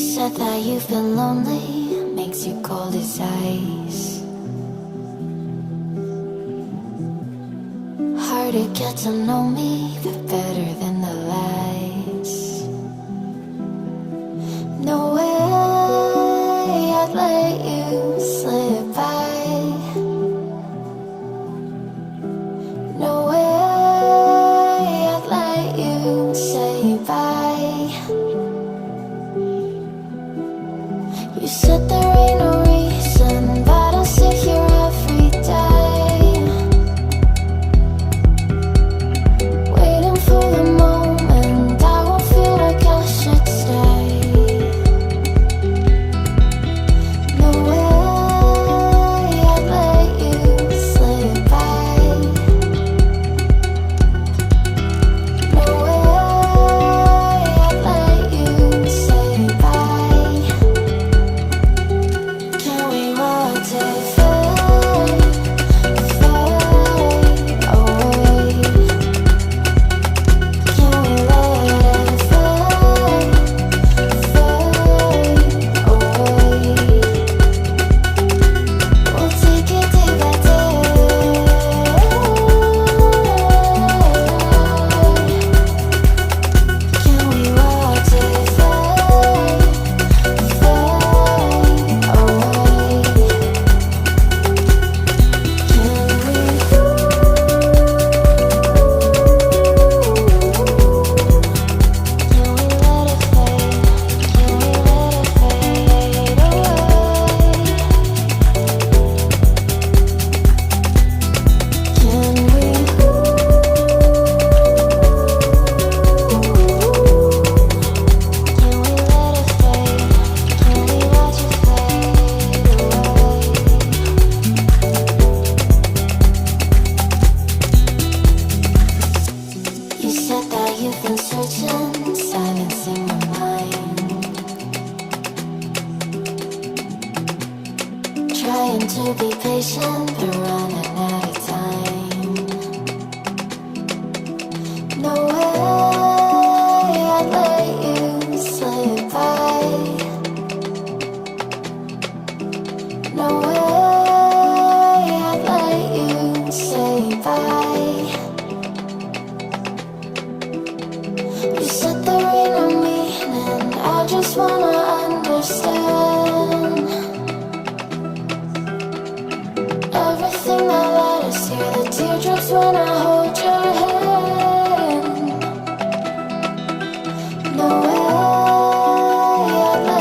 said that you feel lonely, makes you cold as ice. Hard to get to know me, but better than the lies. No way I'd let you slip by. No way I'd let you say bye. You said there ain't no reason, but I'll sit here every day, waiting for the moment I won't feel like I should stay. No way I'd let you slip by. No way I'd let you say bye. Can we watch it fade, fade away? Can we let it fade, fade away? We'll take it day by day. Can we watch it fade, fade away? You said that you've been searching, silencing your mind, trying to be patient, but running out of time. No way I'd let you slip by. No way I'd let you say bye. You said there ain't no meaning, I just wanna understand everything that led us here, the teardrops when I